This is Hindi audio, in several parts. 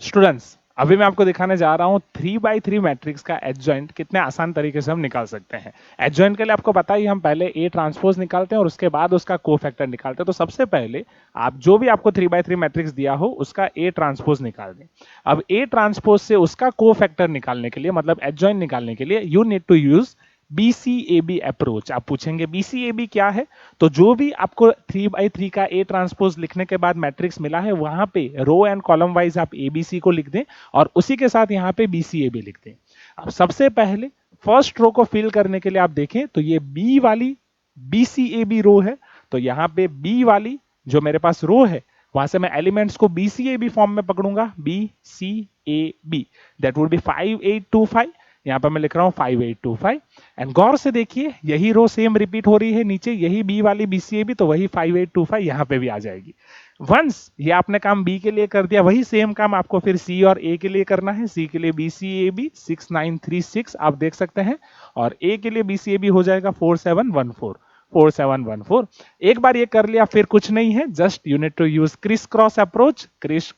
स्टूडेंट्स, अभी मैं आपको दिखाने जा रहा हूँ 3x3 मैट्रिक्स का एडजॉइंट कितने आसान तरीके से हम निकाल सकते हैं। एडजॉइंट के लिए आपको पता ही हम पहले ए ट्रांसपोज निकालते हैं और उसके बाद उसका कोफैक्टर निकालते हैं। तो सबसे पहले आप जो भी आपको 3x3 मैट्रिक्स दिया हो उसका ए ट्रांसपोज निकाल दें। अब ए ट्रांसपोज से उसका कोफैक्टर निकालने के लिए, मतलब एडजॉइंट निकालने के लिए, you need to use BCAB approach. आप पूछेंगे BCAB क्या है, तो जो भी आपको 3x3 का ए ट्रांसपोज लिखने के बाद मैट्रिक्स मिला है वहां पे रो एंड कॉलम वाइज आप ABC को लिख दें और उसी के साथ यहाँ पे BCAB लिख दें। अब सबसे पहले फर्स्ट रो को फिल करने के लिए आप देखें तो ये बी वाली BCAB रो है, तो यहाँ पे बी वाली जो मेरे पास रो है वहां से मैं एलिमेंट्स को BCAB फॉर्म में पकड़ूंगा, BCAB दैट वुड बी 5825। यहाँ पर मैं लिख रहा हूं 5825 एंड गौर से देखिए यही रो सेम रिपीट हो रही है नीचे, यही बी वाली BCAB, तो वही 5825 यहाँ पे भी आ जाएगी। वंस ये आपने काम बी के लिए कर दिया, वही सेम काम आपको फिर सी और ए के लिए करना है। सी के लिए BCAB 6936 आप देख सकते हैं और ए के लिए BCAB हो जाएगा 4714। एक बार ये कर लिया फिर कुछ नहीं है, just you need to use criss cross approach. Criss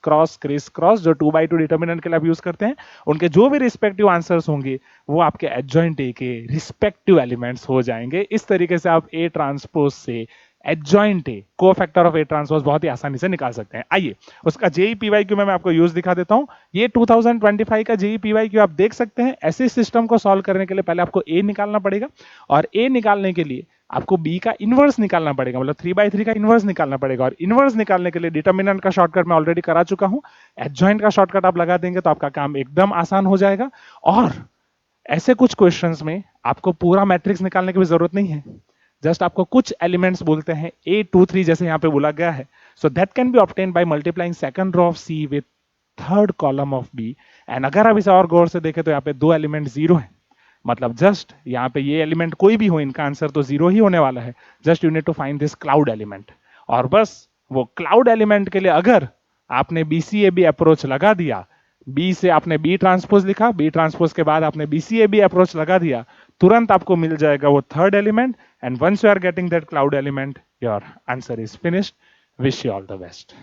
cross जो 2x2 डिटर्मिनेंट के लिए आप यूज करते हैं, उनके जो भी रिस्पेक्टिव आंसर्स होंगे वो आपके एडजॉइंट ए के रिस्पेक्टिव एलिमेंट्स हो जाएंगे। इस तरीके से आप ए ट्रांसपोज से adjoint A, cofactor of A transpose बहुत ही आसानी से निकाल सकते हैं। आइए उसका JEE-PYQ में मैं आपको यूज दिखा देता हूं। ये 2025 का JEE-PYQ आप देख सकते हैं। ऐसे सिस्टम को सॉल्व करने के लिए पहले आपको ए निकालना पड़ेगा और ए निकालने के लिए आपको बी का इनवर्स निकालना पड़ेगा, मतलब 3x3 का इनवर्स निकालना पड़ेगा। और इनवर्स निकालने के लिए डिटर्मिनेंट का शॉर्टकट मैं ऑलरेडी करा चुका हूं, एडजॉइंट का शॉर्टकट आप लगा देंगे तो आपका काम एकदम आसान हो जाएगा। और ऐसे कुछ क्वेश्चंस में आपको पूरा मैट्रिक्स निकालने की भी जरूरत नहीं है, जस्ट आपको कुछ एलिमेंट्स बोलते हैं A23 जैसे यहाँ पे बोला गया है, so that can be obtain by multiplying second row of C with third column of B। And अगर आप इसे और गौर से देखें तो यहाँ पे दो एलिमेंट जीरो है, मतलब जस्ट यहाँ पे ये एलिमेंट कोई भी हो इनका आंसर तो जीरो ही होने वाला है। Just you need to find this cloud element, और बस वो क्लाउड एलिमेंट के लिए अगर आपने BCAB अप्रोच लगा दिया, बी से आपने बी ट्रांसपोज लिखा, बी ट्रांसपोज के बाद आपने BCAB अप्रोच लगा दिया, तुरंत आपको मिल जाएगा वो third element. And once you are getting that cloud element, your answer is finished. Wish you all the best.